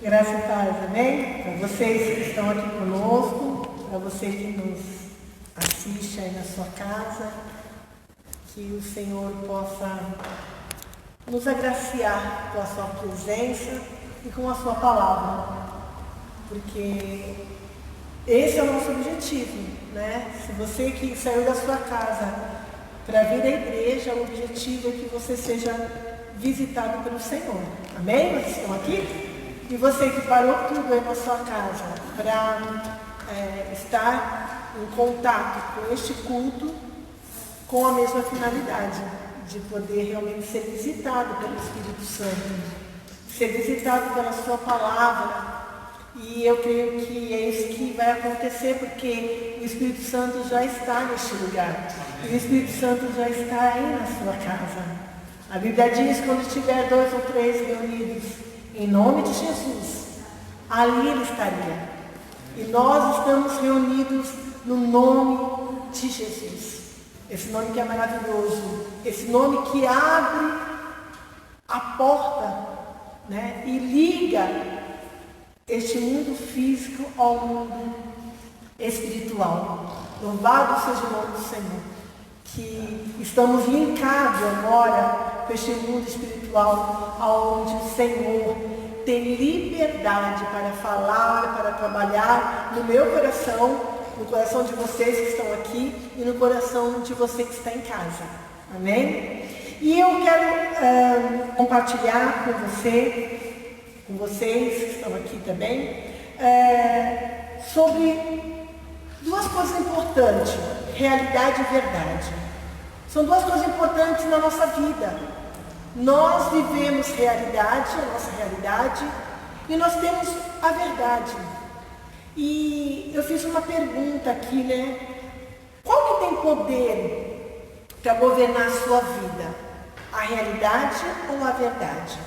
Graça e paz, amém? Para vocês que estão aqui conosco, para você que nos assiste aí na sua casa, que o Senhor possa nos agraciar com a sua presença e com a sua palavra, porque esse é o nosso objetivo, né? Se você que saiu da sua casa para vir à igreja, o objetivo é que você seja visitado pelo Senhor, amém? Vocês estão aqui? E você que parou tudo aí na sua casa para estar em contato com este culto, com a mesma finalidade, de poder realmente ser visitado pelo Espírito Santo, ser visitado pela sua palavra. E eu creio que é isso que vai acontecer, porque o Espírito Santo já está neste lugar. E o Espírito Santo já está aí na sua casa. A Bíblia diz que quando estiver 2 ou 3 reunidos, em nome de Jesus, ali Ele estaria. E nós estamos reunidos no nome de Jesus. Esse nome que é maravilhoso. Esse nome que abre a porta, né, e liga este mundo físico ao mundo espiritual. Louvado seja o nome do Senhor. Que estamos linkados agora com este mundo espiritual, onde o Senhor tem liberdade para falar, para trabalhar no meu coração, no coração de vocês que estão aqui e no coração de você que está em casa. Amém? E eu quero compartilhar com vocês que estão aqui também, sobre duas coisas importantes, realidade e verdade. São duas coisas importantes na nossa vida. Nós vivemos realidade, a nossa realidade, e nós temos a verdade. E eu fiz uma pergunta aqui, né? Qual que tem poder para governar a sua vida? A realidade ou a verdade?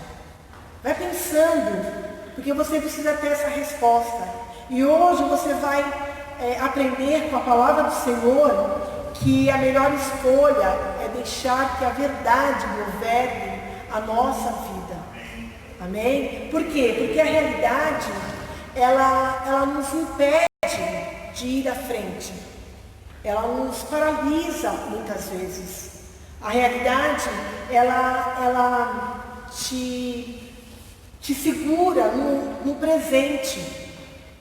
Vai pensando, porque você precisa ter essa resposta. E hoje você vai aprender com a palavra do Senhor que a melhor escolha é deixar que a verdade governe a nossa vida. Amém? Por quê? Porque a realidade, ela nos impede de ir à frente. Ela nos paralisa muitas vezes. A realidade, ela te segura no presente,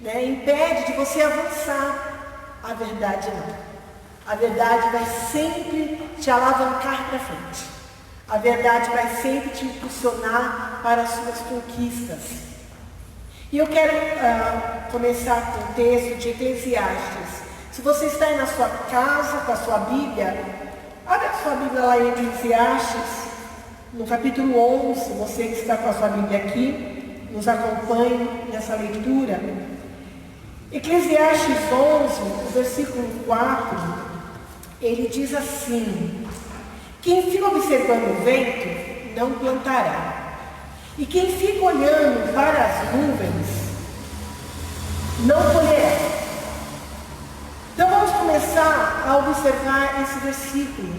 né? Impede de você avançar. A verdade não. A verdade vai sempre te alavancar para frente. A verdade vai sempre te impulsionar para as suas conquistas. E eu quero começar com o texto de Eclesiastes. Se você está aí na sua casa com a sua Bíblia, abre a sua Bíblia lá em Eclesiastes, no capítulo 11. Você que está com a sua Bíblia aqui, nos acompanhe nessa leitura. Eclesiastes 11, o versículo 4, ele diz assim: quem fica observando o vento não plantará, e quem fica olhando para as nuvens não colherá. Então vamos começar a observar esse versículo,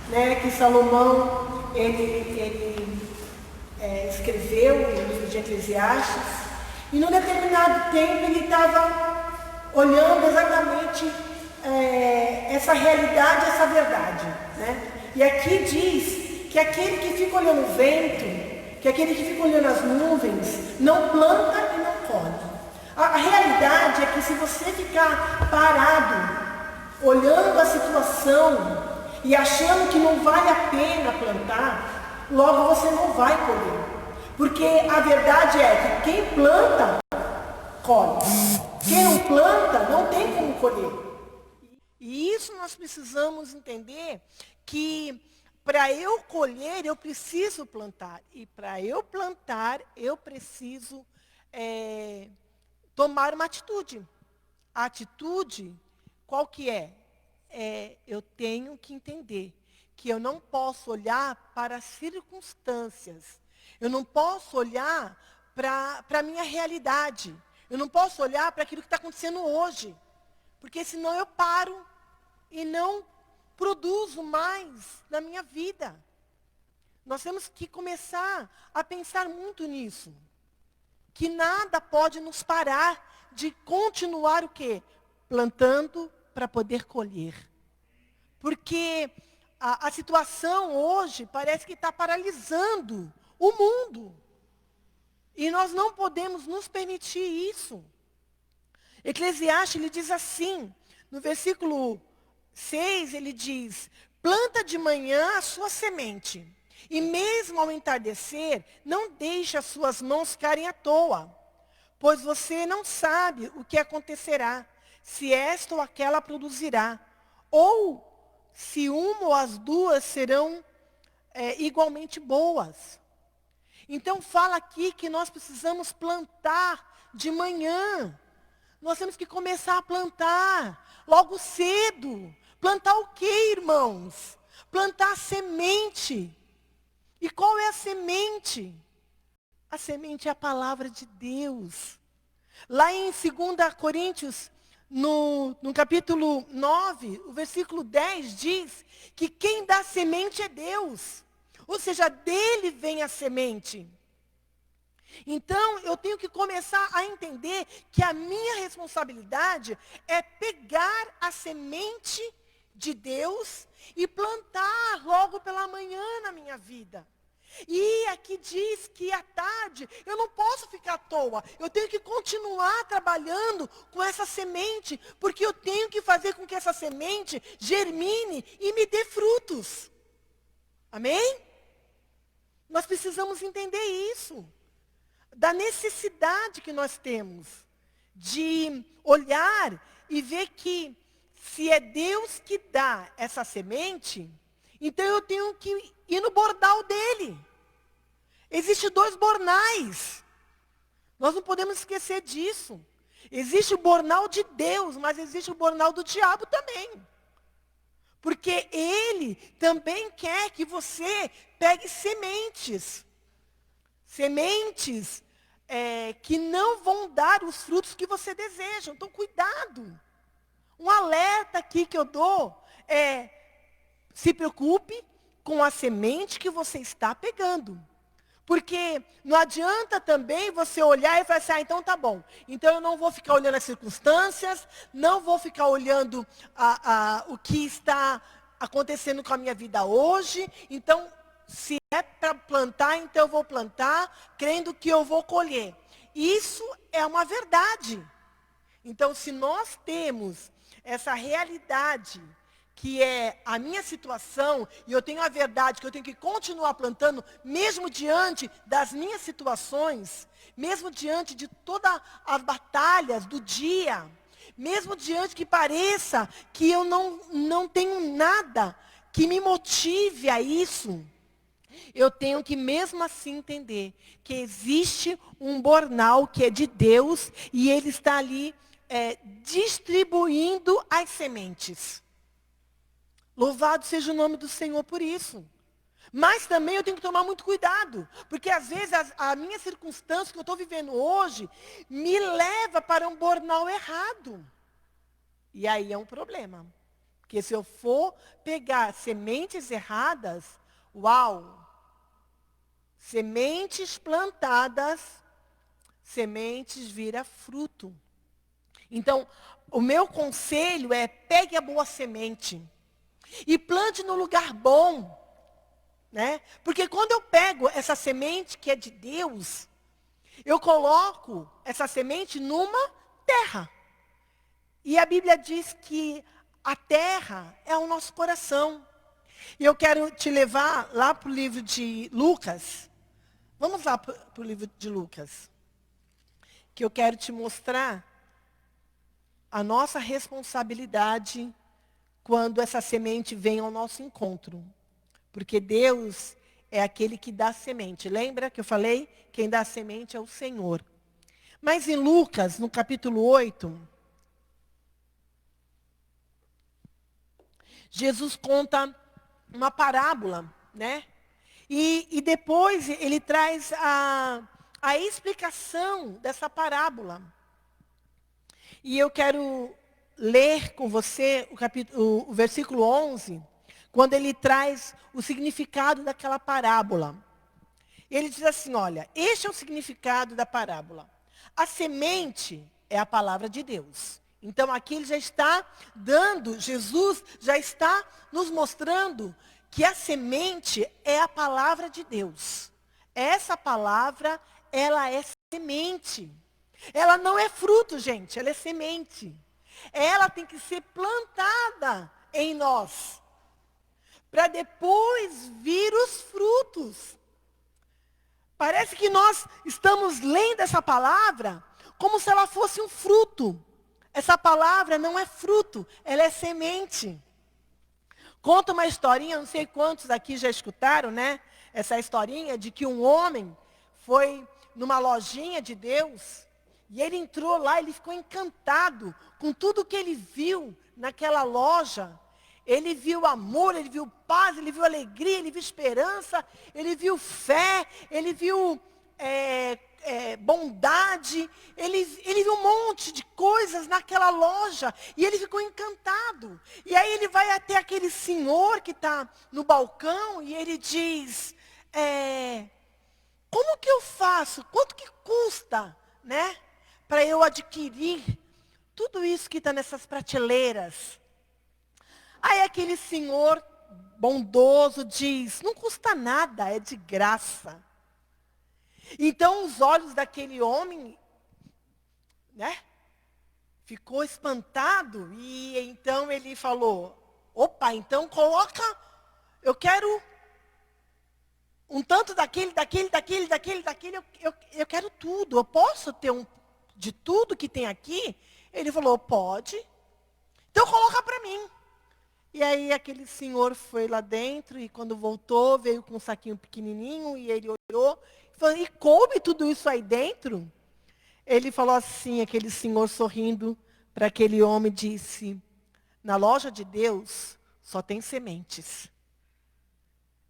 né, que Salomão ele escreveu no livro de Eclesiastes, e num determinado tempo ele estava olhando exatamente essa realidade, essa verdade, né? E aqui diz que aquele que fica olhando o vento, que aquele que fica olhando as nuvens, não planta e não colhe. A realidade é que se você ficar parado, olhando a situação e achando que não vale a pena plantar, logo você não vai colher. Porque a verdade é que quem planta, colhe. Quem não planta, não tem como colher. E isso nós precisamos entender, que para eu colher, eu preciso plantar. E para eu plantar, eu preciso tomar uma atitude. A atitude, qual que é? Eu tenho que entender que eu não posso olhar para as circunstâncias. Eu não posso olhar para a minha realidade. Eu não posso olhar para aquilo que está acontecendo hoje. Porque senão eu paro e não produzo mais na minha vida. Nós temos que começar a pensar muito nisso. que nada pode nos parar de continuar o quê? Plantando para poder colher. Porque a situação hoje parece que está paralisando o mundo. E nós não podemos nos permitir isso. Eclesiastes, ele diz assim, no versículo 6, ele diz: planta de manhã a sua semente, e mesmo ao entardecer, não deixe as suas mãos ficarem à toa, pois você não sabe o que acontecerá, se esta ou aquela produzirá, ou se uma ou as duas serão igualmente boas. Então fala aqui que nós precisamos plantar de manhã. Nós temos que começar a plantar logo cedo. Plantar o quê, irmãos? Plantar a semente. E qual é a semente? A semente é a palavra de Deus. Lá em 2 Coríntios, no capítulo 9, o versículo 10 diz que quem dá semente é Deus. Ou seja, dele vem a semente. Então, eu tenho que começar a entender que a minha responsabilidade é pegar a semente de Deus e plantar logo pela manhã na minha vida. E aqui diz que à tarde eu não posso ficar à toa. Eu tenho que continuar trabalhando com essa semente, porque eu tenho que fazer com que essa semente germine e me dê frutos. Amém? Nós precisamos entender isso. Da necessidade que nós temos de olhar e ver que se é Deus que dá essa semente, então eu tenho que ir no bordal dele. Existem 2 bornais. Nós não podemos esquecer disso. Existe o bornal de Deus, mas existe o bornal do diabo também. Porque ele também quer que você pegue sementes. Sementes que não vão dar os frutos que você deseja. Então, cuidado. Um alerta aqui que eu dou é: se preocupe com a semente que você está pegando. Porque não adianta também você olhar e falar assim: então tá bom. Então eu não vou ficar olhando as circunstâncias, não vou ficar olhando o que está acontecendo com a minha vida hoje. Então, se é para plantar, então eu vou plantar, crendo que eu vou colher. Isso é uma verdade. Então, se nós temos essa realidade, que é a minha situação, e eu tenho a verdade que eu tenho que continuar plantando, mesmo diante das minhas situações, mesmo diante de todas as batalhas do dia, mesmo diante que pareça que eu não tenho nada que me motive a isso, eu tenho que mesmo assim entender que existe um bornal que é de Deus, e Ele está ali distribuindo as sementes. Louvado seja o nome do Senhor por isso. Mas também eu tenho que tomar muito cuidado, porque às vezes a minha circunstância que eu estou vivendo hoje me leva para um bornal errado. E aí é um problema. Porque se eu for pegar sementes erradas, uau! Sementes plantadas, sementes vira fruto. Então, o meu conselho é: pegue a boa semente e plante no lugar bom, né? Porque quando eu pego essa semente que é de Deus, eu coloco essa semente numa terra. E a Bíblia diz que a terra é o nosso coração. E eu quero te levar lá para o livro de Lucas. Vamos lá para o livro de Lucas. Que eu quero te mostrar a nossa responsabilidade quando essa semente vem ao nosso encontro. Porque Deus é aquele que dá semente. Lembra que eu falei? Quem dá semente é o Senhor. Mas em Lucas, no capítulo 8, Jesus conta uma parábola, né? E depois ele traz a explicação dessa parábola. E eu quero ler com você o versículo 11, quando ele traz o significado daquela parábola. Ele diz assim, olha, este é o significado da parábola. A semente é a palavra de Deus. Então aqui ele já está dando, Jesus já está nos mostrando que a semente é a palavra de Deus. Essa palavra, ela é semente. Ela não é fruto, gente, ela é semente. Ela tem que ser plantada em nós, para depois vir os frutos. Parece que nós estamos lendo essa palavra como se ela fosse um fruto. Essa palavra não é fruto, ela é semente. Conta uma historinha, não sei quantos aqui já escutaram, né? Essa historinha de que um homem foi numa lojinha de Deus e ele entrou lá, ele ficou encantado com tudo que ele viu naquela loja. Ele viu amor, ele viu paz, ele viu alegria, ele viu esperança, ele viu fé, ele viu bondade, ele viu um monte de coisas naquela loja e ele ficou encantado. E aí ele vai até aquele senhor que está no balcão e ele diz, como que eu faço? Quanto que custa, né? Para eu adquirir tudo isso que está nessas prateleiras. Aí aquele senhor bondoso diz, não custa nada, é de graça. Então os olhos daquele homem, né, ficou espantado. E então ele falou, opa, então coloca, eu quero um tanto daquele, eu quero tudo. Eu posso ter de tudo que tem aqui? Ele falou, pode. Então coloca para mim. E aí aquele senhor foi lá dentro e quando voltou, veio com um saquinho pequenininho e ele olhou e falou, e coube tudo isso aí dentro? Ele falou assim, aquele senhor sorrindo para aquele homem, disse, na loja de Deus só tem sementes.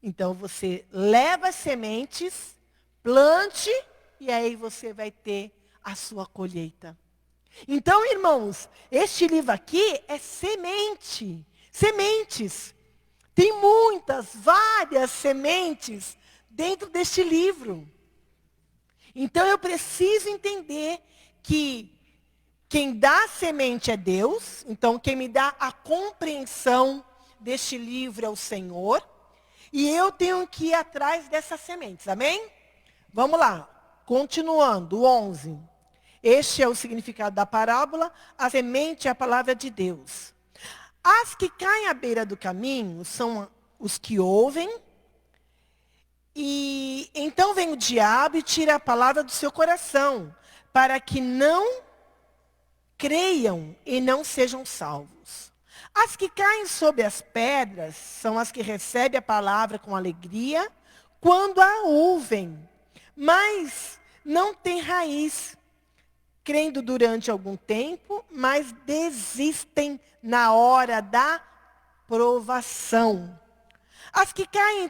Então você leva as sementes, plante e aí você vai ter a sua colheita. Então, irmãos, este livro aqui é semente. Sementes. Tem várias sementes dentro deste livro. Então eu preciso entender que quem dá a semente é Deus. Então quem me dá a compreensão deste livro é o Senhor. E eu tenho que ir atrás dessas sementes. Amém? Vamos lá. Continuando, o 11. Este é o significado da parábola. A semente é a palavra de Deus. As que caem à beira do caminho são os que ouvem, e então vem o diabo e tira a palavra do seu coração, para que não creiam e não sejam salvos. As que caem sobre as pedras são as que recebem a palavra com alegria, quando a ouvem, mas não têm raiz, crendo durante algum tempo, mas desistem na hora da provação. As que caem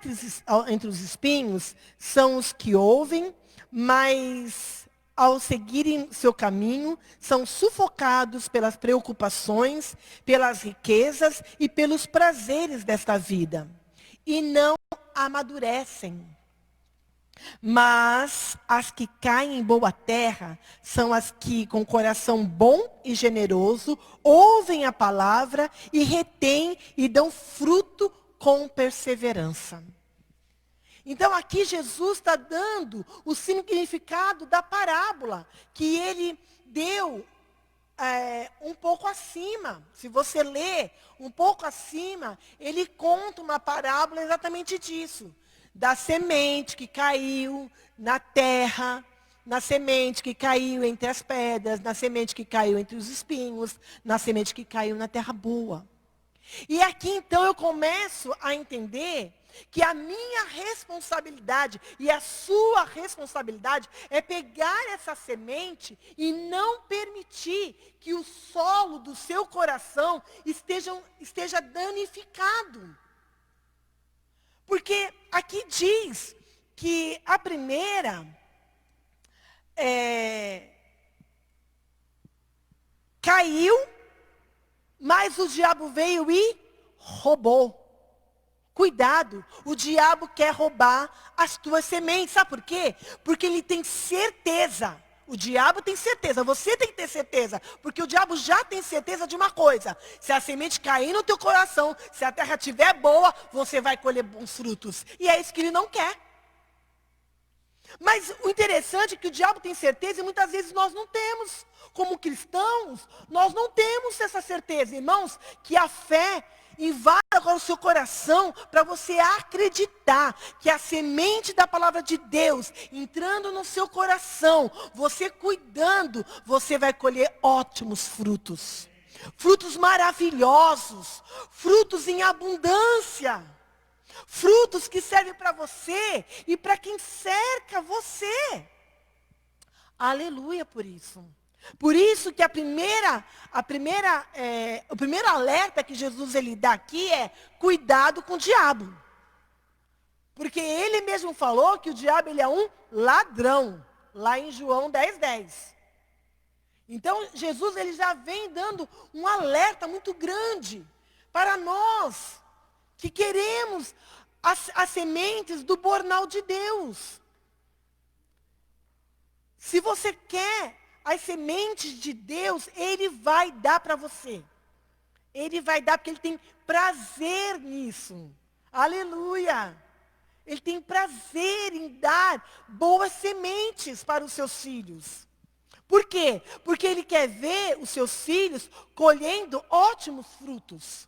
entre os espinhos são os que ouvem, mas ao seguirem seu caminho, são sufocados pelas preocupações, pelas riquezas e pelos prazeres desta vida, e não amadurecem. Mas as que caem em boa terra são as que, com coração bom e generoso, ouvem a palavra e retêm e dão fruto com perseverança. Então aqui Jesus está dando o significado da parábola, que ele deu um pouco acima. Se você ler um pouco acima, ele conta uma parábola exatamente disso. Da semente que caiu na terra, na semente que caiu entre as pedras, na semente que caiu entre os espinhos, na semente que caiu na terra boa. E aqui então eu começo a entender que a minha responsabilidade e a sua responsabilidade é pegar essa semente e não permitir que o solo do seu coração esteja danificado. Porque aqui diz que a primeira caiu, mas o diabo veio e roubou. Cuidado, o diabo quer roubar as tuas sementes. Sabe por quê? Porque ele tem certeza. O diabo tem certeza, você tem que ter certeza. Porque o diabo já tem certeza de uma coisa. Se a semente cair no teu coração, se a terra estiver boa, você vai colher bons frutos. E é isso que ele não quer. Mas o interessante é que o diabo tem certeza e muitas vezes nós não temos. Como cristãos, nós não temos essa certeza. Irmãos, que a fé invada agora o seu coração para você acreditar que a semente da palavra de Deus entrando no seu coração, você cuidando, você vai colher ótimos frutos. Frutos maravilhosos, frutos em abundância. Frutos que servem para você e para quem cerca você. Aleluia por isso. Por isso que o primeiro alerta que Jesus ele dá aqui é cuidado com o diabo. Porque ele mesmo falou que o diabo ele é um ladrão, lá em João 10:10. Então Jesus ele já vem dando um alerta muito grande para nós que queremos as sementes do bornal de Deus. Se você quer as sementes de Deus, Ele vai dar para você. Ele vai dar porque Ele tem prazer nisso. Aleluia! Ele tem prazer em dar boas sementes para os seus filhos. Por quê? Porque Ele quer ver os seus filhos colhendo ótimos frutos.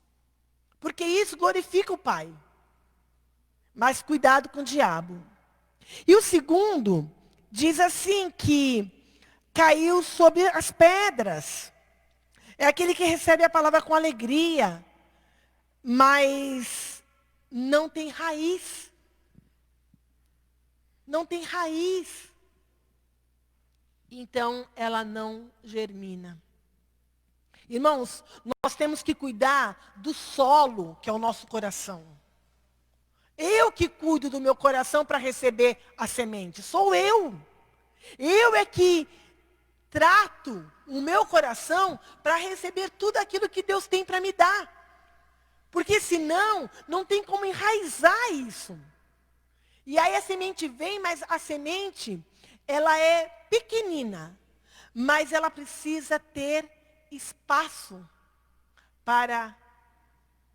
Porque isso glorifica o Pai. Mas cuidado com o diabo. E o segundo, diz assim que caiu sobre as pedras. É aquele que recebe a palavra com alegria, mas não tem raiz. Não tem raiz. Então ela não germina. Irmãos, nós temos que cuidar do solo, que é o nosso coração. Eu que cuido do meu coração para receber a semente. Sou eu. Eu é que trato o meu coração para receber tudo aquilo que Deus tem para me dar. Porque senão, não tem como enraizar isso. E aí a semente vem, mas a semente, ela é pequenina. Mas ela precisa ter espaço para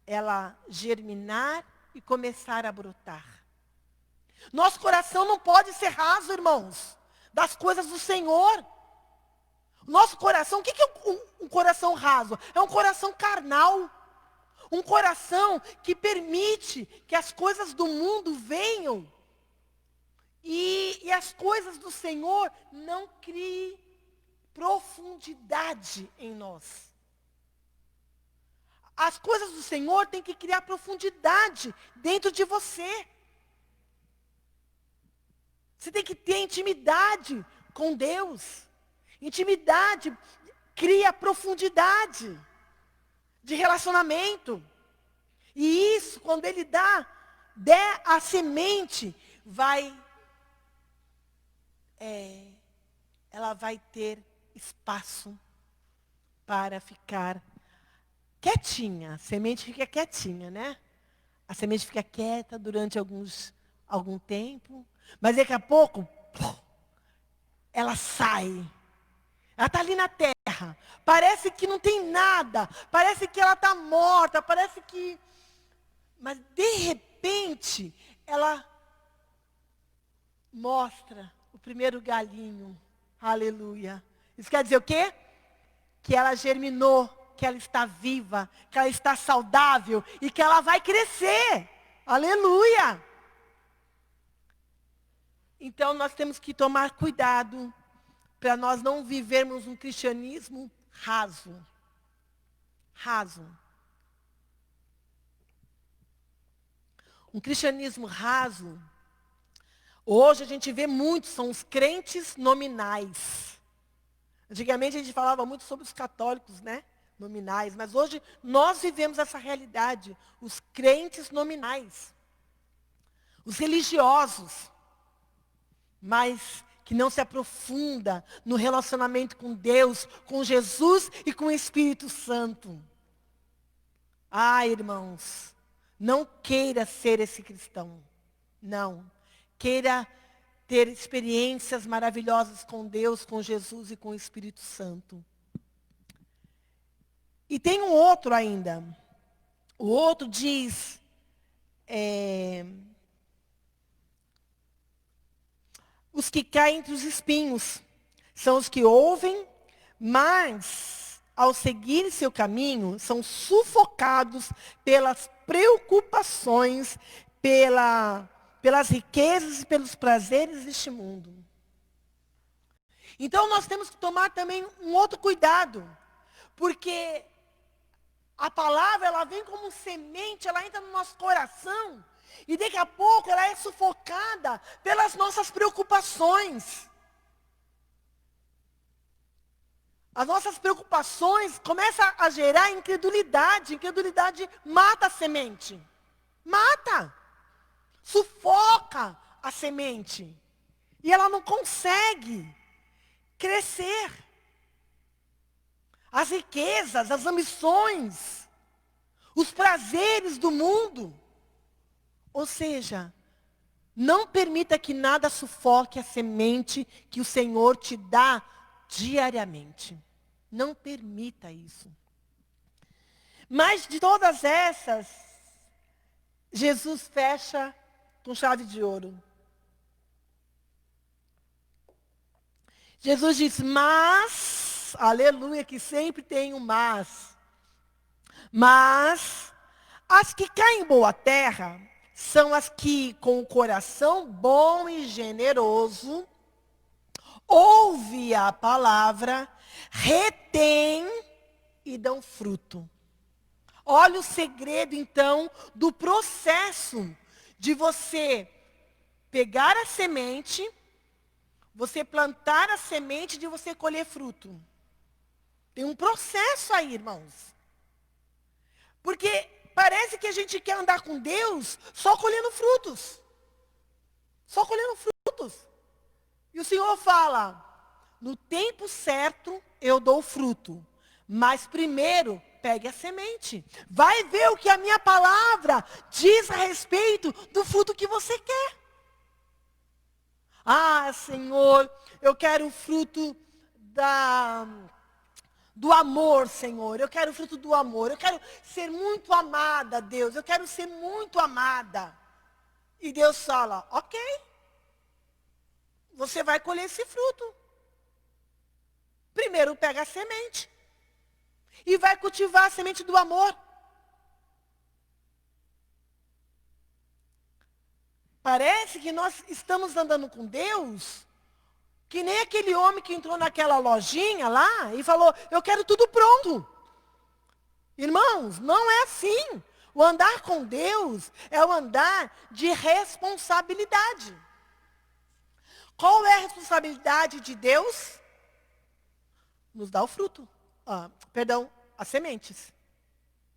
ela germinar e começar a brotar. Nosso coração não pode ser raso, irmãos, das coisas do Senhor. Nosso coração, o que é um coração raso? É um coração carnal. Um coração que permite que as coisas do mundo venham e as coisas do Senhor não criem profundidade em nós. As coisas do Senhor têm que criar profundidade dentro de você. Você tem que ter intimidade com Deus. Intimidade cria profundidade de relacionamento. E isso, quando Ele der a semente, ela vai ter espaço para ficar quietinha. A semente fica quietinha, né? A semente fica quieta durante algum tempo. Mas daqui a pouco, ela sai. Ela está ali na terra. Parece que não tem nada. Parece que ela está morta. Parece que... Mas de repente, ela mostra o primeiro galinho. Aleluia. Isso quer dizer o quê? Que ela germinou, que ela está viva, que ela está saudável e que ela vai crescer. Aleluia. Então nós temos que tomar cuidado para nós não vivermos um cristianismo raso. Raso. Um cristianismo raso, hoje a gente vê muito, são os crentes nominais. Antigamente a gente falava muito sobre os católicos, né? Nominais, mas hoje nós vivemos essa realidade, os crentes nominais. Os religiosos, mas que não se aprofunda no relacionamento com Deus, com Jesus e com o Espírito Santo. Ah, irmãos, Não queira ser esse cristão. Não. Queira ter experiências maravilhosas com Deus, com Jesus e com o Espírito Santo. E tem um outro ainda. O outro diz, os que caem entre os espinhos são os que ouvem, mas ao seguir seu caminho são sufocados pelas preocupações, pelas riquezas e pelos prazeres deste mundo. Então nós temos que tomar também um outro cuidado, porque a palavra, ela vem como semente, ela entra no nosso coração, e daqui a pouco ela é sufocada pelas nossas preocupações. As nossas preocupações começam a gerar incredulidade. Incredulidade mata a semente. Mata. Sufoca a semente. E ela não consegue crescer. As riquezas, as ambições, os prazeres do mundo. Ou seja, não permita que nada sufoque a semente que o Senhor te dá diariamente. Não permita isso. Mas de todas essas, Jesus fecha com chave de ouro. Jesus diz, mas, aleluia, que sempre tem um mas as que caem em boa terra são as que, com o coração bom e generoso, ouve a palavra, retém e dão fruto. Olha o segredo, então, do processo de você pegar a semente, você plantar a semente, de você colher fruto. Tem um processo aí, irmãos. Porque parece que a gente quer andar com Deus só colhendo frutos. Só colhendo frutos. E o Senhor fala, no tempo certo eu dou fruto, mas primeiro pegue a semente. Vai ver o que a minha palavra diz a respeito do fruto que você quer. Ah, Senhor, eu quero o fruto do amor, Senhor. Eu quero o fruto do amor. Eu quero ser muito amada, Deus. Eu quero ser muito amada. E Deus fala, ok. Você vai colher esse fruto. Primeiro pega a semente. E vai cultivar a semente do amor. Parece que nós estamos andando com Deus, que nem aquele homem que entrou naquela lojinha lá e falou, eu quero tudo pronto. Irmãos, não é assim. O andar com Deus é o andar de responsabilidade. Qual é a responsabilidade de Deus? Nos dá o fruto. As sementes.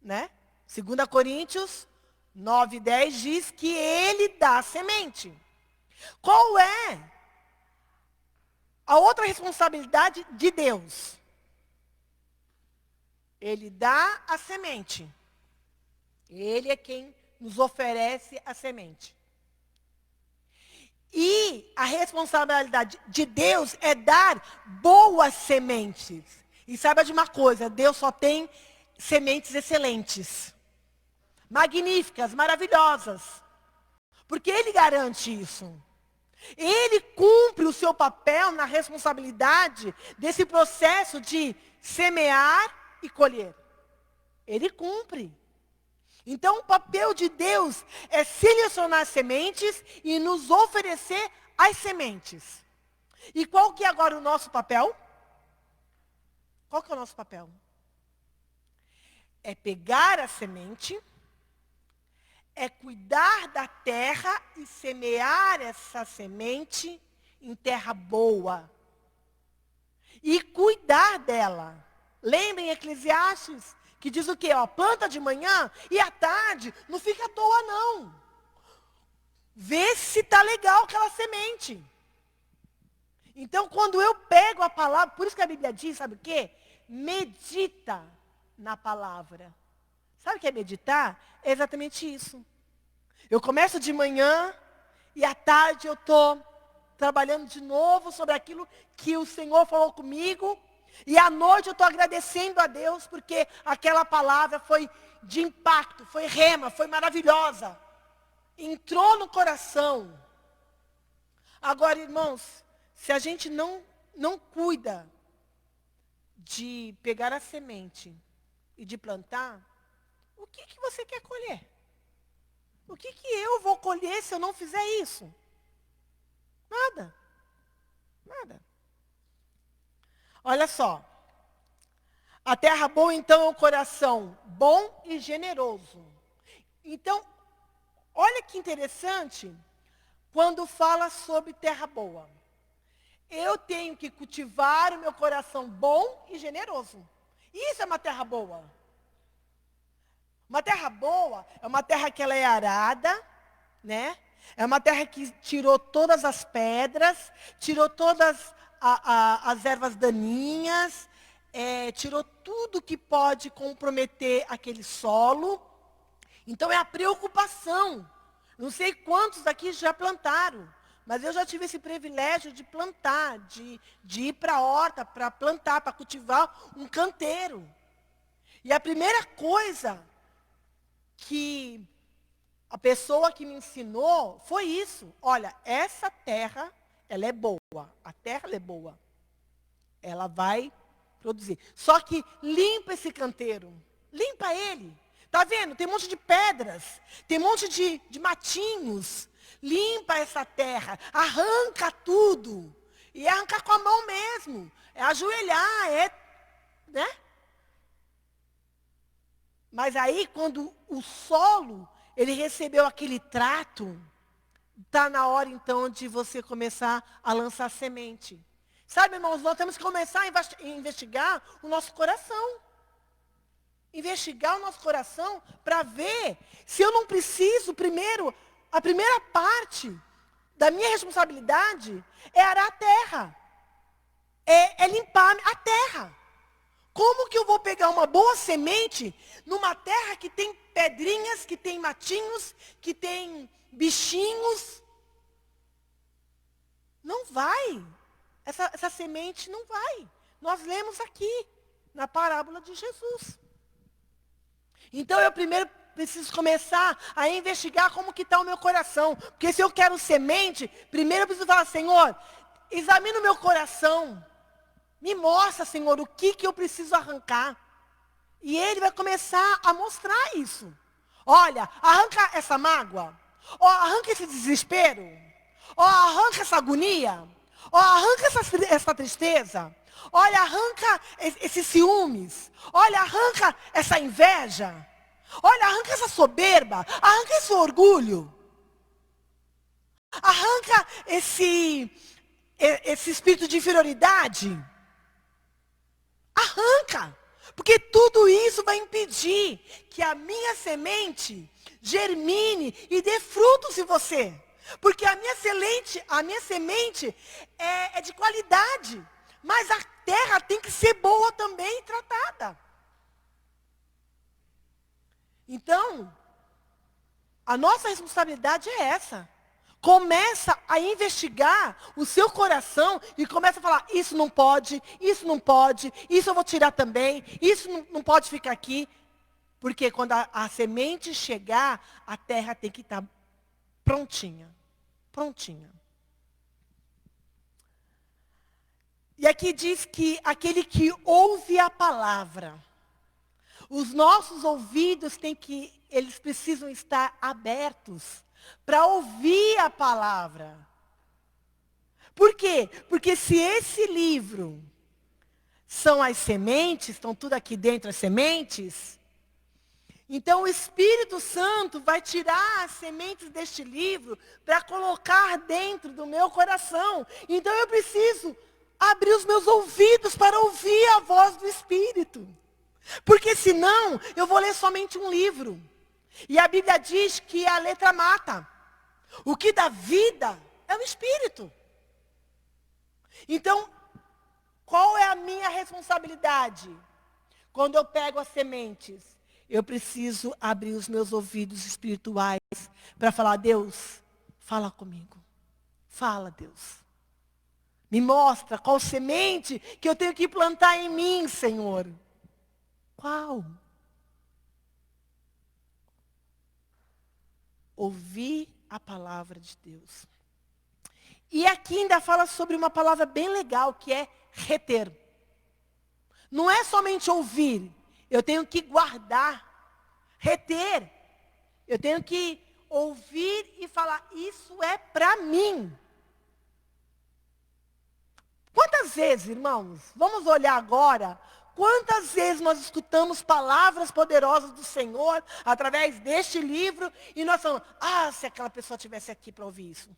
Né? 2 Coríntios 9:10 diz que Ele dá a semente. Qual é a outra responsabilidade de Deus? Ele dá a semente. Ele é quem nos oferece a semente. E a responsabilidade de Deus é dar boas sementes. E saiba de uma coisa, Deus só tem sementes excelentes. Magníficas, maravilhosas. Porque Ele garante isso. Ele cumpre o seu papel na responsabilidade desse processo de semear e colher. Ele cumpre. Então, o papel de Deus é selecionar sementes e nos oferecer as sementes. E qual que é agora o nosso papel? Qual que é o nosso papel? É pegar a semente, é cuidar da terra e semear essa semente em terra boa. E cuidar dela. Lembrem Eclesiastes, que diz o quê? Planta de manhã e à tarde, não fica à toa não. Vê se está legal aquela semente. Então, quando eu pego a palavra, por isso que a Bíblia diz, sabe o quê? Medita na palavra. Sabe o que é meditar? É exatamente isso. Eu começo de manhã e à tarde eu estou trabalhando de novo sobre aquilo que o Senhor falou comigo. E à noite eu estou agradecendo a Deus porque aquela palavra foi de impacto, foi rema, foi maravilhosa. Entrou no coração. Agora, irmãos, se a gente não cuida de pegar a semente e de plantar, o que você quer colher? O que eu vou colher se eu não fizer isso? Nada. Nada. Olha só. A terra boa, então, é um coração bom e generoso. Então, olha que interessante quando fala sobre terra boa. Eu tenho que cultivar o meu coração bom e generoso. Isso é uma terra boa. Uma terra boa é uma terra que ela é arada, né? É uma terra que tirou todas as pedras, tirou todas as ervas daninhas, tirou tudo que pode comprometer aquele solo. Então é a preocupação. Não sei quantos aqui já plantaram, mas eu já tive esse privilégio de plantar, de ir para a horta, para plantar, para cultivar um canteiro. E a primeira coisa que a pessoa que me ensinou foi isso. Olha, essa terra, ela é boa. A terra, ela é boa. Ela vai produzir. Só que limpa esse canteiro. Limpa ele. Tá vendo? Tem um monte de pedras. Tem um monte de matinhos. Limpa essa terra. Arranca tudo. E é arrancar com a mão mesmo. É ajoelhar. Né? Mas aí, quando o solo, ele recebeu aquele trato, está na hora, então, de você começar a lançar semente. Sabe, irmãos, nós temos que começar a investigar o nosso coração. Investigar o nosso coração para ver se eu não preciso, primeiro, a primeira parte da minha responsabilidade é arar a terra. É limpar a terra. Como que eu vou pegar uma boa semente numa terra que tem pedrinhas, que tem matinhos, que tem bichinhos? Não vai. Essa semente não vai. Nós lemos aqui, na parábola de Jesus. Então eu primeiro preciso começar a investigar como que está o meu coração. Porque se eu quero semente, primeiro eu preciso falar, Senhor, examina o meu coração. Me mostra, Senhor, o que eu preciso arrancar. E Ele vai começar a mostrar isso. Olha, arranca essa mágoa. Ó, arranca esse desespero. Ó, arranca essa agonia. Ó, arranca essa tristeza. Olha, arranca esses ciúmes. Olha, arranca essa inveja. Olha, arranca essa soberba. Arranca esse orgulho. Arranca esse espírito de inferioridade. Arranca, porque tudo isso vai impedir que a minha semente germine e dê frutos em você. Porque a minha semente é de qualidade, mas a terra tem que ser boa também e tratada. Então, a nossa responsabilidade é essa. Começa a investigar o seu coração e começa a falar, isso não pode, isso eu vou tirar também, isso não pode ficar aqui. Porque quando a semente chegar, a terra tem que estar prontinha. Prontinha. E aqui diz que aquele que ouve a palavra, os nossos ouvidos eles precisam estar abertos para ouvir a palavra. Por quê? Porque se esse livro são as sementes, estão tudo aqui dentro as sementes, então o Espírito Santo vai tirar as sementes deste livro para colocar dentro do meu coração. Então eu preciso abrir os meus ouvidos para ouvir a voz do Espírito. Porque senão eu vou ler somente um livro. E a Bíblia diz que a letra mata. O que dá vida é o Espírito. Então, qual é a minha responsabilidade? Quando eu pego as sementes, eu preciso abrir os meus ouvidos espirituais para falar, Deus, fala comigo. Fala, Deus. Me mostra qual semente que eu tenho que plantar em mim, Senhor. Qual? Ouvir a palavra de Deus. E aqui ainda fala sobre uma palavra bem legal, que é reter. Não é somente ouvir, eu tenho que guardar, reter. Eu tenho que ouvir e falar, isso é para mim. Quantas vezes, irmãos, vamos olhar agora, quantas vezes nós escutamos palavras poderosas do Senhor, através deste livro, e nós falamos, se aquela pessoa estivesse aqui para ouvir isso.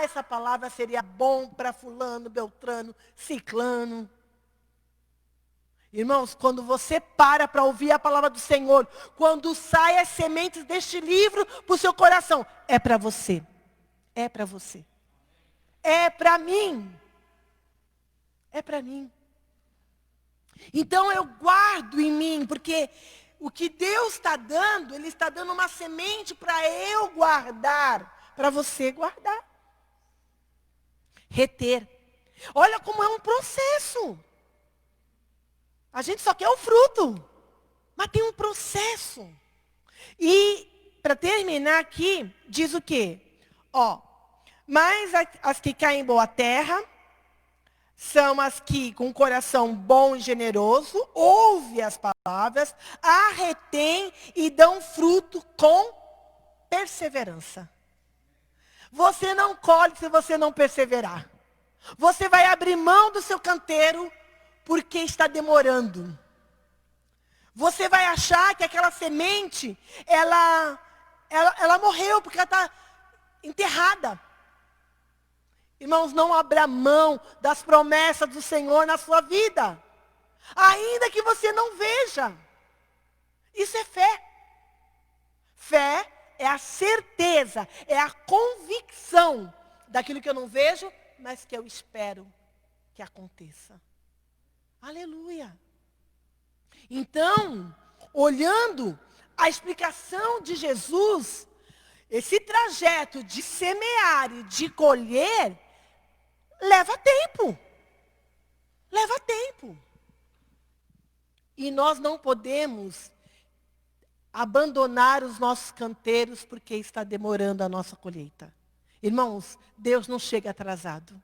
Essa palavra seria bom para fulano, beltrano, ciclano. Irmãos, quando você para ouvir a palavra do Senhor, quando saem as sementes deste livro para o seu coração, é para você. É para você. É para mim. É para mim. Então eu guardo em mim, porque o que Deus está dando, Ele está dando uma semente para eu guardar, para você guardar. Reter. Olha como é um processo. A gente só quer o fruto, mas tem um processo. E, para terminar aqui, diz o quê? Mas as que caem em boa terra, são as que, com um coração bom e generoso, ouvem as palavras, a retêm e dão fruto com perseverança. Você não colhe se você não perseverar. Você vai abrir mão do seu canteiro porque está demorando. Você vai achar que aquela semente, ela morreu porque ela está enterrada. Irmãos, não abra mão das promessas do Senhor na sua vida. Ainda que você não veja. Isso é fé. Fé é a certeza, é a convicção daquilo que eu não vejo, mas que eu espero que aconteça. Aleluia. Então, olhando a explicação de Jesus, esse trajeto de semear e de colher, leva tempo. Leva tempo. E nós não podemos abandonar os nossos canteiros porque está demorando a nossa colheita. Irmãos, Deus não chega atrasado.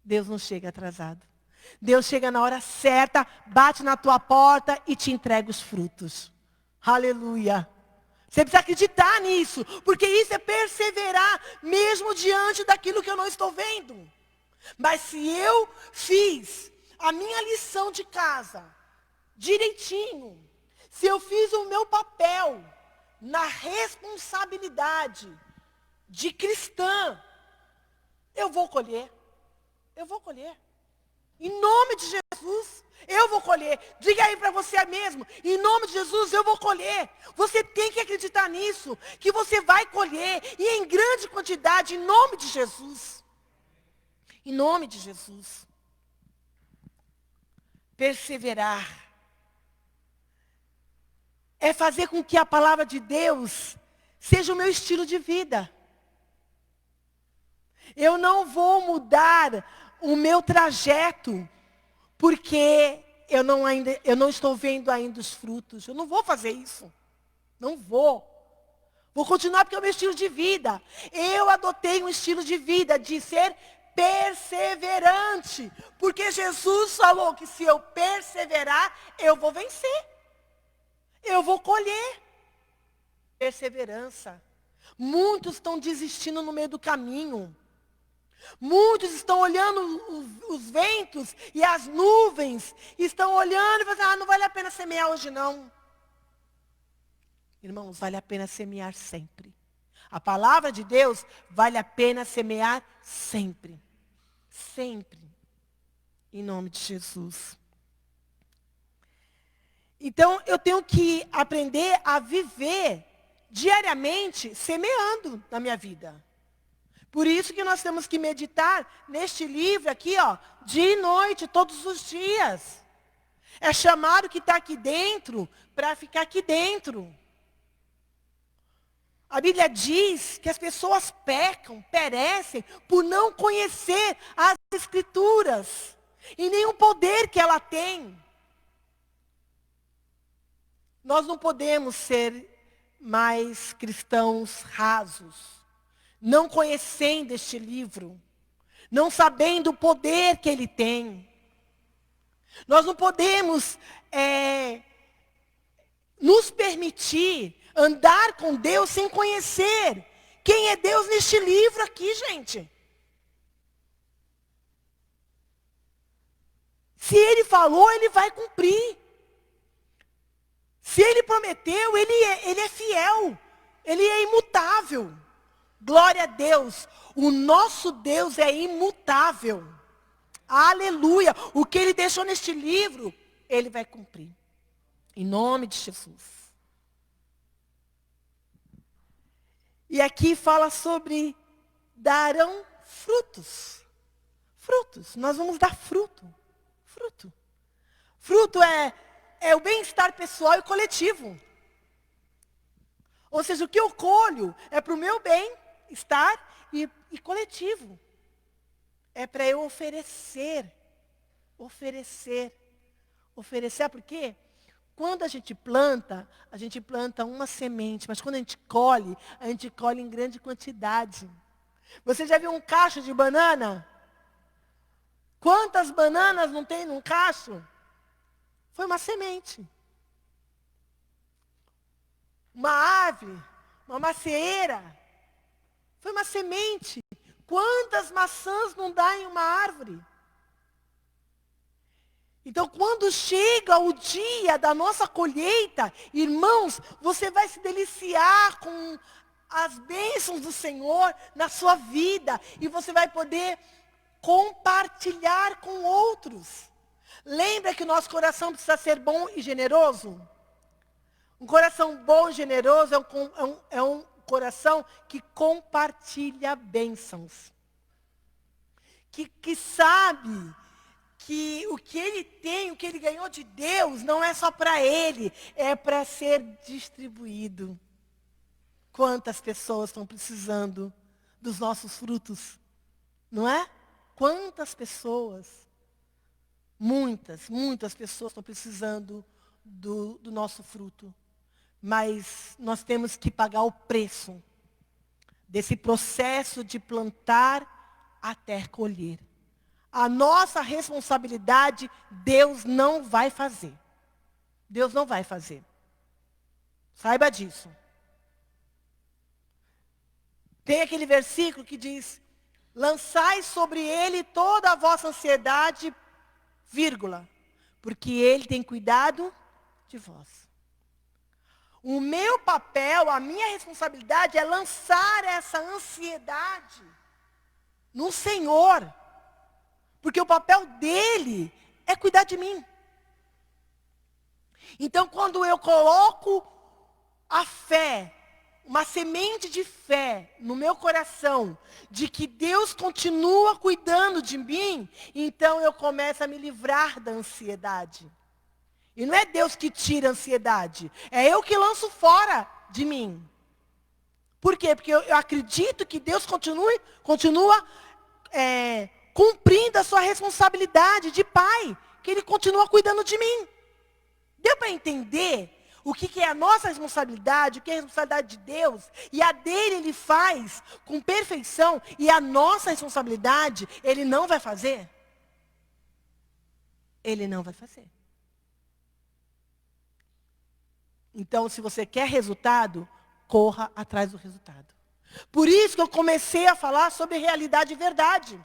Deus não chega atrasado. Deus chega na hora certa, bate na tua porta e te entrega os frutos. Aleluia. Você precisa acreditar nisso, porque isso é perseverar mesmo diante daquilo que eu não estou vendo. Mas se eu fiz a minha lição de casa direitinho, se eu fiz o meu papel na responsabilidade de cristã, eu vou colher. Eu vou colher. Em nome de Jesus, eu vou colher. Diga aí para você mesmo, em nome de Jesus, eu vou colher. Você tem que acreditar nisso, que você vai colher, e em grande quantidade, em nome de Jesus. Em nome de Jesus. Perseverar é fazer com que a palavra de Deus seja o meu estilo de vida. Eu não vou mudar o meu trajeto porque eu não estou vendo ainda os frutos. Eu não vou fazer isso. Não vou. Vou continuar porque é o meu estilo de vida. Eu adotei um estilo de vida de ser perseverante. Porque Jesus falou que se eu perseverar, eu vou vencer. Eu vou colher. Perseverança. Muitos estão desistindo no meio do caminho. Muitos estão olhando os ventos e as nuvens. Estão olhando e falando, não vale a pena semear hoje não. Irmãos, vale a pena semear sempre. A palavra de Deus vale a pena semear sempre. Sempre. Em nome de Jesus. Então, eu tenho que aprender a viver diariamente semeando na minha vida. Por isso que nós temos que meditar neste livro aqui, de noite, todos os dias. É chamar o que está aqui dentro para ficar aqui dentro. A Bíblia diz que as pessoas pecam, perecem, por não conhecer as Escrituras e nem o poder que ela tem. Nós não podemos ser mais cristãos rasos, não conhecendo este livro, não sabendo o poder que ele tem. Nós não podemos nos permitir andar com Deus sem conhecer quem é Deus neste livro aqui, gente. Se ele falou, ele vai cumprir. Se ele prometeu, ele é fiel. Ele é imutável. Glória a Deus. O nosso Deus é imutável. Aleluia. O que ele deixou neste livro, ele vai cumprir. Em nome de Jesus. E aqui fala sobre darão frutos. Frutos. Nós vamos dar fruto. Fruto. Fruto é o bem-estar pessoal e coletivo. Ou seja, o que eu colho é para o meu bem-estar e coletivo. É para eu oferecer. Oferecer. Oferecer, por quê? Quando a gente planta uma semente, mas quando a gente colhe em grande quantidade. Você já viu um cacho de banana? Quantas bananas não tem num cacho? Foi uma semente. Uma árvore, uma macieira. Foi uma semente. Quantas maçãs não dá em uma árvore? Então, quando chega o dia da nossa colheita, irmãos, você vai se deliciar com as bênçãos do Senhor na sua vida. E você vai poder compartilhar com outros. Lembra que o nosso coração precisa ser bom e generoso? Um coração bom e generoso é um coração que compartilha bênçãos. Que sabe que o que ele tem, o que ele ganhou de Deus, não é só para ele, é para ser distribuído. Quantas pessoas estão precisando dos nossos frutos, não é? Quantas pessoas, muitas pessoas estão precisando do nosso fruto. Mas nós temos que pagar o preço desse processo de plantar até colher. A nossa responsabilidade, Deus não vai fazer. Deus não vai fazer. Saiba disso. Tem aquele versículo que diz: lançai sobre ele toda a vossa ansiedade, vírgula, porque ele tem cuidado de vós. O meu papel, a minha responsabilidade é lançar essa ansiedade no Senhor. Porque o papel dele é cuidar de mim. Então, quando eu coloco a fé, uma semente de fé no meu coração, de que Deus continua cuidando de mim, então eu começo a me livrar da ansiedade. E não é Deus que tira a ansiedade, é eu que lanço fora de mim. Por quê? Porque eu acredito que Deus continua cumprindo a sua responsabilidade de pai, que ele continua cuidando de mim. Deu para entender o que é a nossa responsabilidade, o que é a responsabilidade de Deus, e a dele ele faz com perfeição, e a nossa responsabilidade ele não vai fazer? Ele não vai fazer. Então, se você quer resultado, corra atrás do resultado. Por isso que eu comecei a falar sobre realidade e verdade.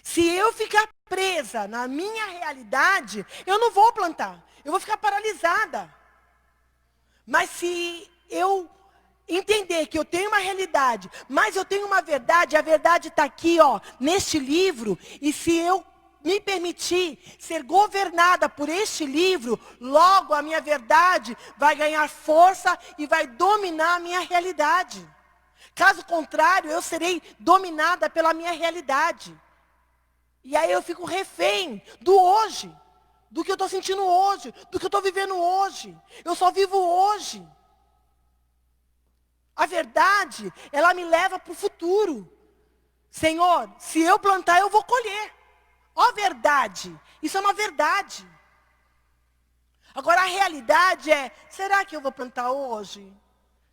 Se eu ficar presa na minha realidade, eu não vou plantar. Eu vou ficar paralisada. Mas se eu entender que eu tenho uma realidade, mas eu tenho uma verdade, a verdade está aqui, ó, neste livro, e se eu me permitir ser governada por este livro, logo a minha verdade vai ganhar força e vai dominar a minha realidade. Caso contrário, eu serei dominada pela minha realidade. E aí eu fico refém do hoje. do que eu estou sentindo hoje, do que eu estou vivendo hoje. Eu só vivo hoje. A verdade, ela me leva para o futuro. Senhor, se eu plantar, eu vou colher. Ó verdade, isso é uma verdade. Agora a realidade é, será que eu vou plantar hoje?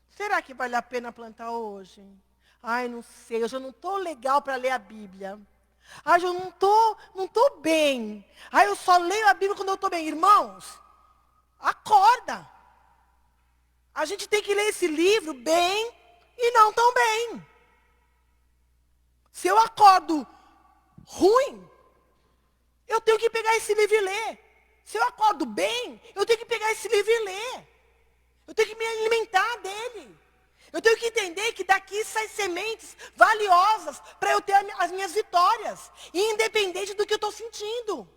Será que vale a pena plantar hoje? Ai, não sei, eu já não estou legal para ler a Bíblia. Ai, eu não tô bem. Ai, eu só leio a Bíblia quando eu estou bem. Irmãos, acorda. A gente tem que ler esse livro bem e não tão bem. Se eu acordo ruim, eu tenho que pegar esse livro e ler. Se eu acordo bem, eu tenho que pegar esse livro e ler. Eu tenho que me alimentar dele. Eu tenho que entender que daqui saem sementes valiosas para eu ter as minhas vitórias. Independente do que eu estou sentindo.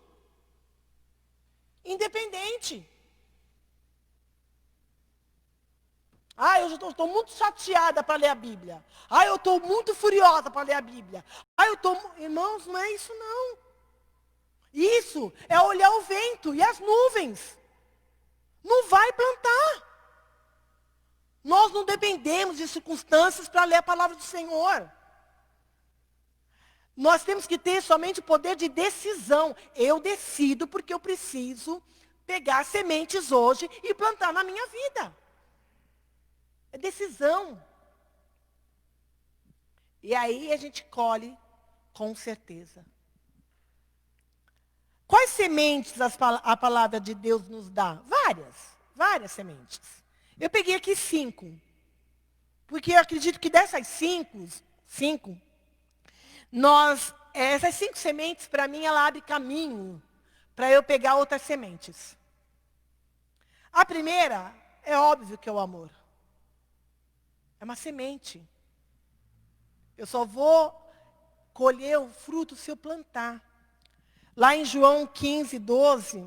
Independente. Ah, eu estou muito chateada para ler a Bíblia. Ah, eu estou muito furiosa para ler a Bíblia. Ah, eu estou... Irmãos, não é isso não. Isso é olhar o vento e as nuvens. Não vai plantar. Nós não dependemos de circunstâncias para ler a palavra do Senhor. Nós temos que ter somente o poder de decisão. Eu decido porque eu preciso pegar sementes hoje e plantar na minha vida. É decisão. E aí a gente colhe com certeza. Quais sementes a palavra de Deus nos dá? Várias sementes. Eu peguei aqui 5. Porque eu acredito que dessas 5, essas 5 sementes, para mim, ela abre caminho para eu pegar outras sementes. A primeira, é óbvio que é o amor. É uma semente. Eu só vou colher o fruto se eu plantar. Lá em João 15, 12,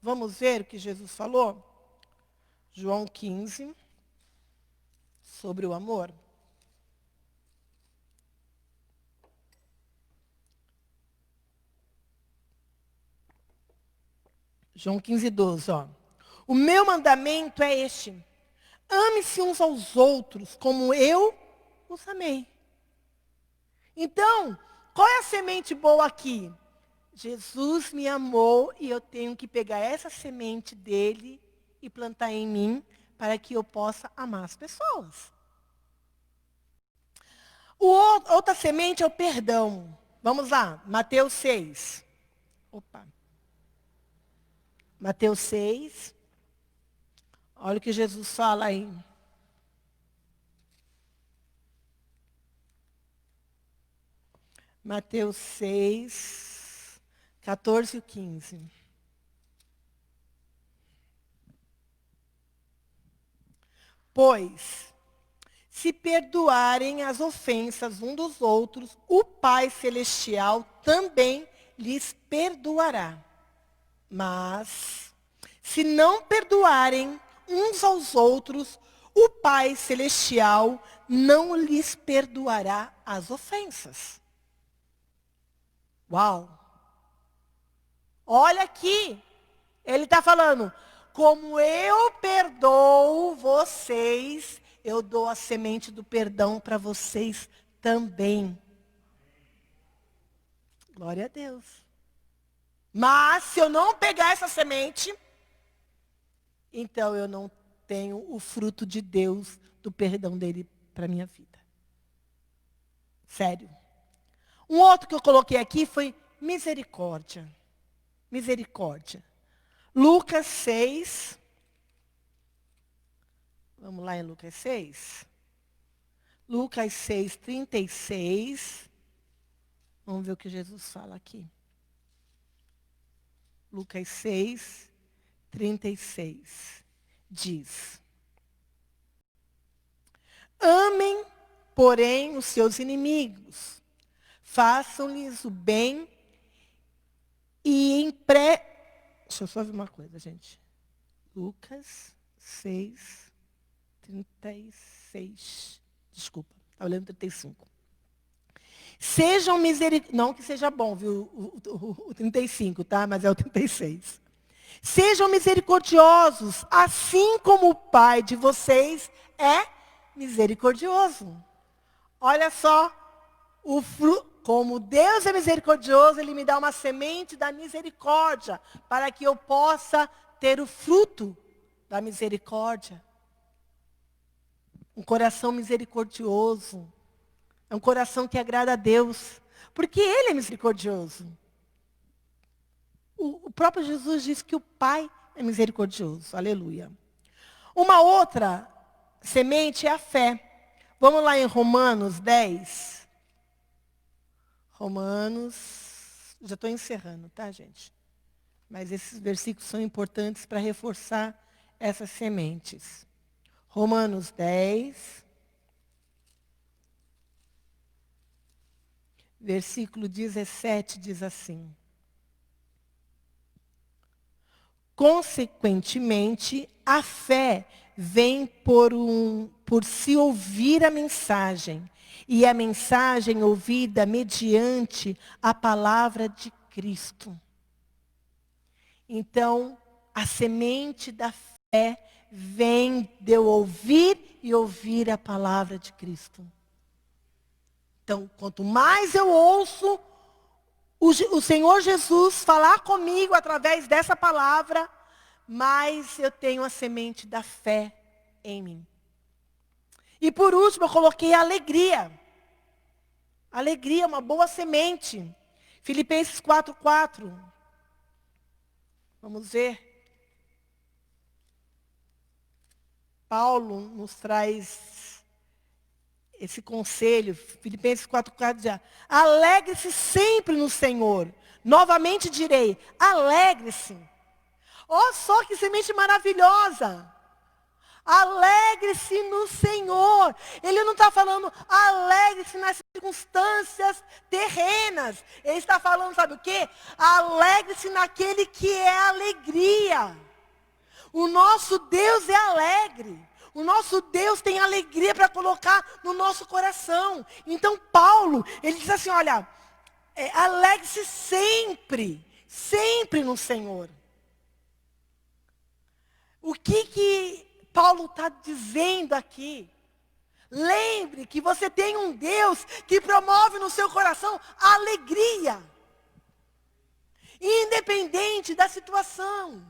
vamos ver o que Jesus falou? João 15, sobre o amor. João 15, 12, ó. O meu mandamento é este: ame-se uns aos outros como eu os amei. Então, qual é a semente boa aqui? Jesus me amou e eu tenho que pegar essa semente dele e plantar em mim para que eu possa amar as pessoas. Outra semente é o perdão. Vamos lá, Mateus 6. Mateus 6. Olha o que Jesus fala aí. Mateus 6, 14 e 15. Pois, se perdoarem as ofensas um dos outros, o Pai Celestial também lhes perdoará. Mas, se não perdoarem uns aos outros, o Pai Celestial não lhes perdoará as ofensas. Uau! Olha aqui, ele está falando, como eu perdoo vocês, eu dou a semente do perdão para vocês também. Glória a Deus. Mas se eu não pegar essa semente, então eu não tenho o fruto de Deus, do perdão dele para a minha vida. Sério. Um outro que eu coloquei aqui foi misericórdia. Misericórdia. Lucas 6. Vamos lá em Lucas 6. Lucas 6, 36. Vamos ver o que Jesus fala aqui. Lucas 6, 36. Diz: amem, porém, os seus inimigos. Façam-lhes o bem e Deixa eu só ver uma coisa, gente. Lucas 6, 36. Desculpa, estava lendo 35. Sejam misericordiosos. Não que seja bom, viu, o 35, tá? Mas é o 36. Sejam misericordiosos, assim como o Pai de vocês é misericordioso. Olha só, como Deus é misericordioso, Ele me dá uma semente da misericórdia, para que eu possa ter o fruto da misericórdia. Um coração misericordioso. É um coração que agrada a Deus, porque Ele é misericordioso. O próprio Jesus disse que o Pai é misericordioso. Aleluia. Uma outra semente é a fé. Vamos lá em Romanos 10. Romanos, já estou encerrando, tá, gente? Mas esses versículos são importantes para reforçar essas sementes. Romanos 10, versículo 17 diz assim: consequentemente, a fé vem por se ouvir a mensagem, e a mensagem ouvida mediante a palavra de Cristo. Então, a semente da fé vem de eu ouvir e ouvir a palavra de Cristo. Então, quanto mais eu ouço o Senhor Jesus falar comigo através dessa palavra, mais eu tenho a semente da fé em mim. E por último, eu coloquei a alegria. Alegria é uma boa semente. Filipenses 4:4. Vamos ver. Paulo nos traz esse conselho. Filipenses 4:4 diz: alegre-se sempre no Senhor. Novamente direi, alegre-se. Olha só que semente maravilhosa. Alegre-se no Senhor. Ele não está falando alegre-se nas circunstâncias terrenas. Ele está falando, sabe o quê? Alegre-se naquele que é alegria. O nosso Deus é alegre. O nosso Deus tem alegria para colocar no nosso coração. Então Paulo, ele diz assim, olha, alegre-se sempre, sempre no Senhor. O que Paulo está dizendo aqui? Lembre que você tem um Deus que promove no seu coração a alegria. Independente da situação.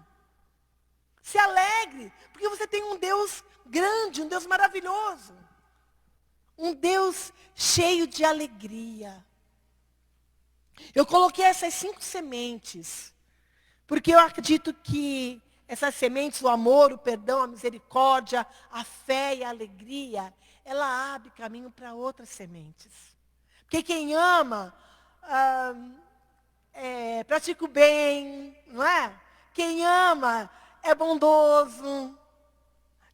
Se alegre, porque você tem um Deus grande, um Deus maravilhoso. Um Deus cheio de alegria. Eu coloquei essas 5 sementes, porque eu acredito que essas sementes, o amor, o perdão, a misericórdia, a fé e a alegria, ela abre caminho para outras sementes. Porque quem ama, pratica o bem, não é? Quem ama é bondoso.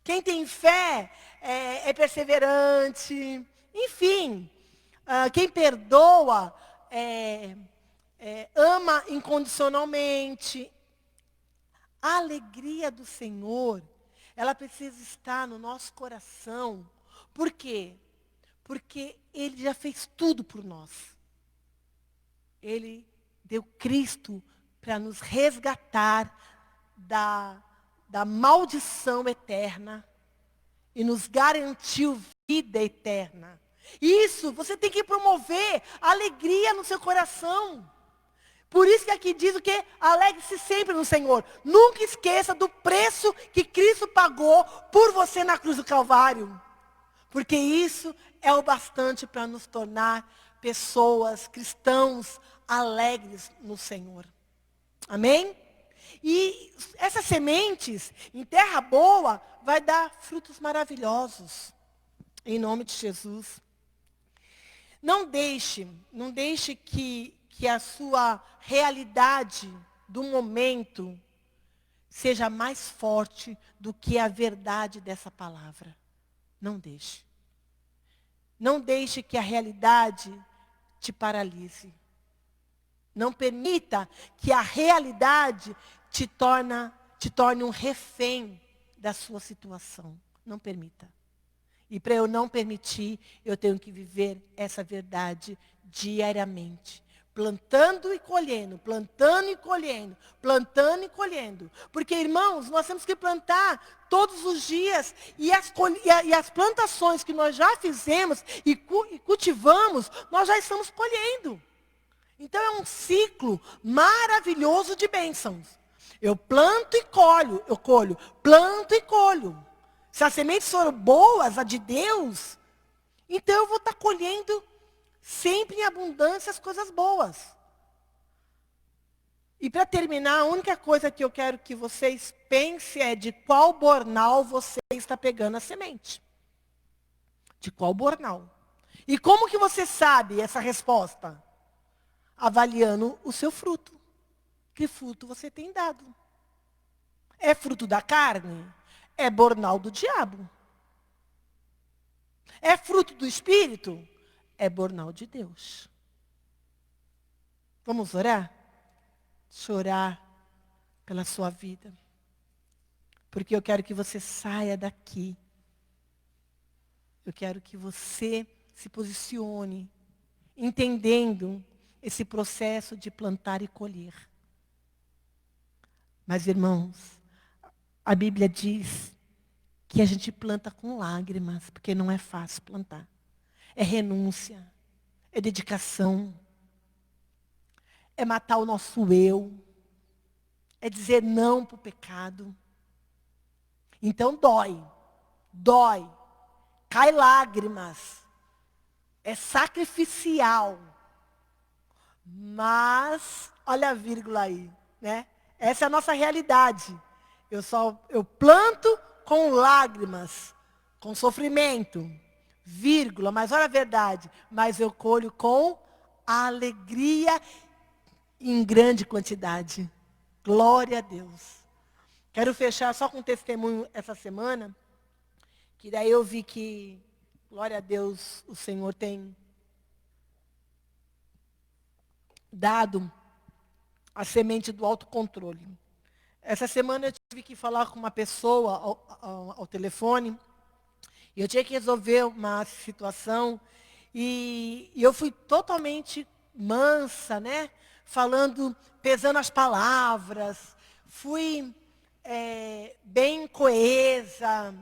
Quem tem fé é perseverante. Enfim, quem perdoa ama incondicionalmente. A alegria do Senhor, ela precisa estar no nosso coração. Por quê? Porque Ele já fez tudo por nós. Ele deu Cristo para nos resgatar da maldição eterna e nos garantiu vida eterna. Isso, você tem que promover alegria no seu coração. Por isso que aqui diz o quê? Alegre-se sempre no Senhor. Nunca esqueça do preço que Cristo pagou por você na cruz do Calvário. Porque isso é o bastante para nos tornar pessoas, cristãos, alegres no Senhor. Amém? E essas sementes em terra boa vai dar frutos maravilhosos. Em nome de Jesus. Não deixe que a sua realidade do momento seja mais forte do que a verdade dessa palavra. Não deixe. Não deixe que a realidade te paralise. Não permita que a realidade te torne um refém da sua situação. Não permita. E para eu não permitir, eu tenho que viver essa verdade diariamente. Plantando e colhendo, plantando e colhendo, plantando e colhendo. Porque, irmãos, nós temos que plantar todos os dias. E as plantações que nós já fizemos e cultivamos, nós já estamos colhendo. Então é um ciclo maravilhoso de bênçãos. Eu planto e colho, eu colho, planto e colho. Se as sementes forem boas, a de Deus, então eu vou estar colhendo sempre em abundância as coisas boas. E para terminar, a única coisa que eu quero que vocês pensem é de qual bornal você está pegando a semente. De qual bornal. E como que você sabe essa resposta? Avaliando o seu fruto. Que fruto você tem dado? É fruto da carne? É bornal do diabo. É fruto do Espírito? É bornal de Deus. Vamos orar? Chorar pela sua vida. Porque eu quero que você saia daqui. Eu quero que você se posicione, entendendo esse processo de plantar e colher. Mas, irmãos, a Bíblia diz que a gente planta com lágrimas, porque não é fácil plantar. É renúncia, é dedicação, é matar o nosso eu, é dizer não para o pecado. Então dói, cai lágrimas, é sacrificial. Mas, olha a vírgula aí, né? Essa é a nossa realidade. Eu planto com lágrimas, com sofrimento, vírgula, mas olha a verdade. Mas eu colho com alegria em grande quantidade. Glória a Deus. Quero fechar só com um testemunho essa semana, que daí eu vi que, glória a Deus, o Senhor tem dado a semente do autocontrole. Essa semana eu tive que falar com uma pessoa ao telefone, e eu tinha que resolver uma situação, e eu fui totalmente mansa, né? Falando, pesando as palavras, fui bem coesa,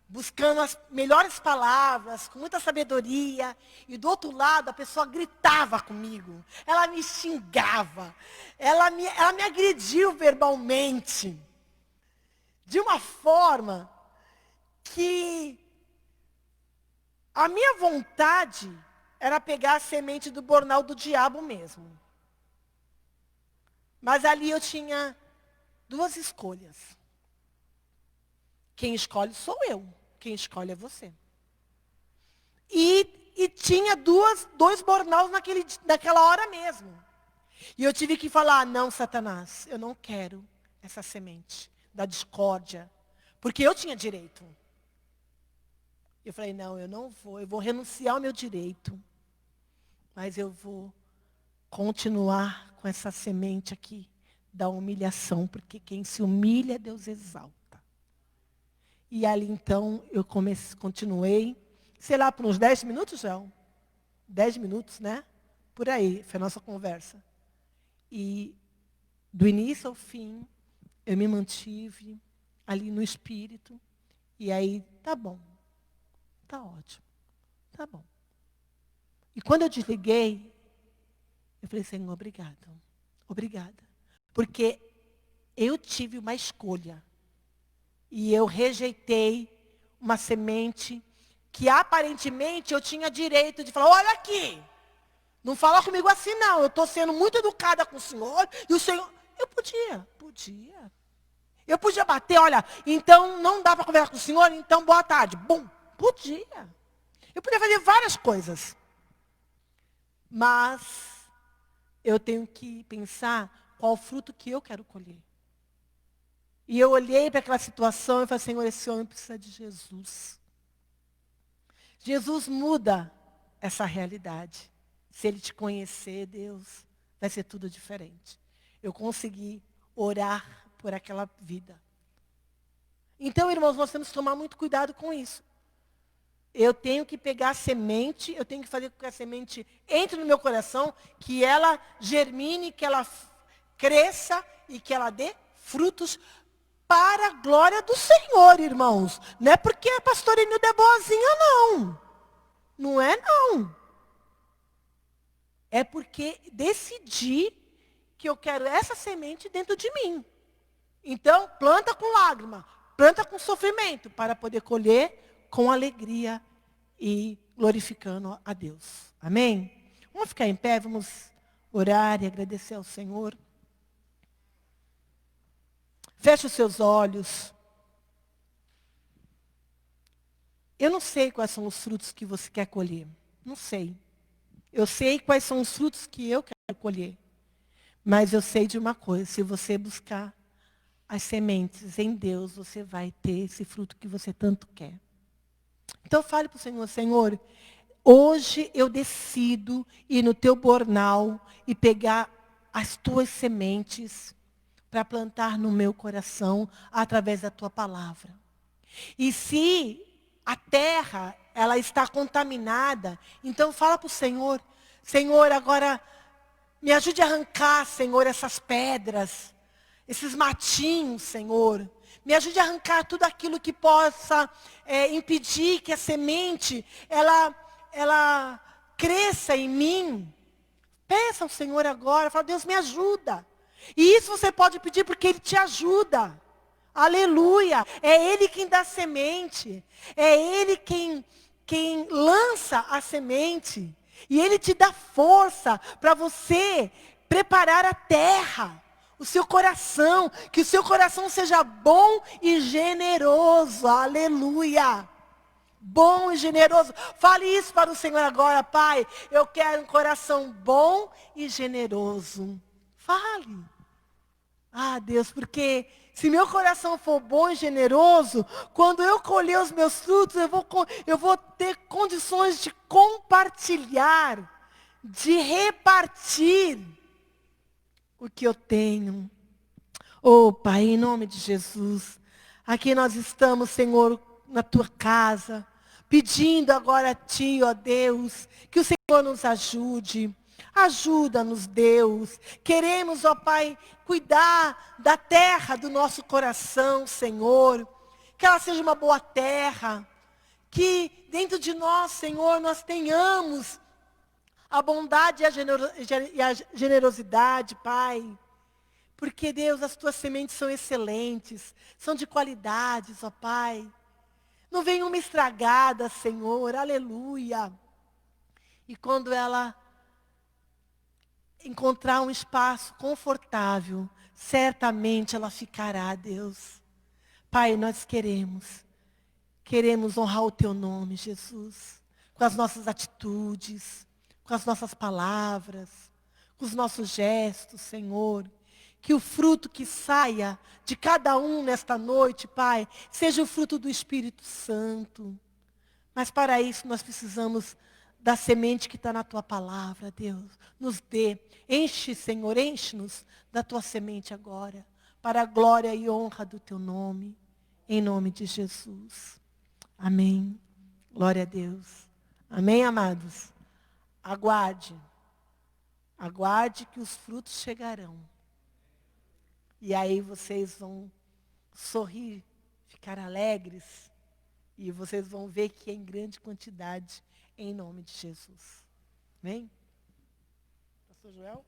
buscando as melhores palavras, com muita sabedoria, e do outro lado a pessoa gritava comigo, ela me xingava, ela me agrediu verbalmente, de uma forma que a minha vontade era pegar a semente do bornal do diabo mesmo. Mas ali eu tinha duas escolhas. Quem escolhe sou eu. Quem escolhe é você. E tinha dois bornaus naquela hora mesmo. E eu tive que falar, não, Satanás, eu não quero essa semente da discórdia. Porque eu tinha direito. Eu falei, não, eu vou renunciar ao meu direito. Mas eu vou continuar com essa semente aqui da humilhação, porque quem se humilha, Deus exalta. E ali então eu continuei, sei lá, por uns 10 minutos já. 10 minutos, né? Por aí, foi a nossa conversa. E do início ao fim, eu me mantive ali no espírito. E aí, tá bom. Tá ótimo. Tá bom. E quando eu desliguei, eu falei, Senhor, obrigado. Obrigada. Porque eu tive uma escolha. E eu rejeitei uma semente que aparentemente eu tinha direito de falar, olha aqui, não fala comigo assim não, eu estou sendo muito educada com o Senhor, e o Senhor, eu podia. Eu podia bater, olha, então não dá para conversar com o Senhor, então boa tarde. Bom, podia. Eu podia fazer várias coisas. Mas eu tenho que pensar qual fruto que eu quero colher. E eu olhei para aquela situação e falei, Senhor, esse homem precisa de Jesus. Jesus muda essa realidade. Se ele te conhecer, Deus, vai ser tudo diferente. Eu consegui orar por aquela vida. Então, irmãos, nós temos que tomar muito cuidado com isso. Eu tenho que pegar a semente, eu tenho que fazer com que a semente entre no meu coração, que ela germine, que ela cresça e que ela dê frutos para a glória do Senhor, irmãos. Não é porque a pastora Enilda é boazinha, não. Não é, não. É porque decidi que eu quero essa semente dentro de mim. Então, planta com lágrima, planta com sofrimento, para poder colher com alegria e glorificando a Deus. Amém? Vamos ficar em pé, vamos orar e agradecer ao Senhor. Feche os seus olhos. Eu não sei quais são os frutos que você quer colher. Não sei. Eu sei quais são os frutos que eu quero colher. Mas eu sei de uma coisa, se você buscar as sementes em Deus, você vai ter esse fruto que você tanto quer. Então fale para o Senhor, Senhor, hoje eu decido ir no teu bornal e pegar as tuas sementes para plantar no meu coração através da tua palavra. E se a terra, ela está contaminada, então fala para o Senhor, Senhor, agora me ajude a arrancar, Senhor, essas pedras, esses matinhos, Senhor. Me ajude a arrancar tudo aquilo que possa impedir que a semente, ela cresça em mim. Peça ao Senhor agora, fala, Deus, me ajuda. E isso você pode pedir porque Ele te ajuda. Aleluia. É Ele quem dá semente. É Ele quem lança a semente. E Ele te dá força para você preparar a terra. O seu coração. Que o seu coração seja bom e generoso. Aleluia. Bom e generoso. Fale isso para o Senhor agora, Pai. Eu quero um coração bom e generoso. Fale. Ah, Deus, porque se meu coração for bom e generoso, quando eu colher os meus frutos, eu vou ter condições de compartilhar, de repartir o que eu tenho. Oh, Pai, em nome de Jesus, aqui nós estamos, Senhor, na tua casa, pedindo agora a Ti, ó Deus, que o Senhor nos ajude. Ajuda-nos, Deus. Queremos, ó Pai, cuidar da terra do nosso coração, Senhor. Que ela seja uma boa terra. Que dentro de nós, Senhor, nós tenhamos a bondade e a generosidade, Pai. Porque, Deus, as tuas sementes são excelentes, são de qualidades, ó Pai. Não vem uma estragada, Senhor, aleluia. E quando ela encontrar um espaço confortável, certamente ela ficará, Deus. Pai, nós queremos honrar o teu nome, Jesus, com as nossas atitudes, com as nossas palavras, com os nossos gestos, Senhor. Que o fruto que saia de cada um nesta noite, Pai, seja o fruto do Espírito Santo. Mas para isso nós precisamos da semente que está na tua palavra, Deus. Nos dê. Enche, Senhor, enche-nos da tua semente agora. Para a glória e honra do teu nome. Em nome de Jesus. Amém. Glória a Deus. Amém, amados? Aguarde. Aguarde que os frutos chegarão. E aí vocês vão sorrir, ficar alegres. E vocês vão ver que é em grande quantidade, em nome de Jesus. Amém? Pastor Joel?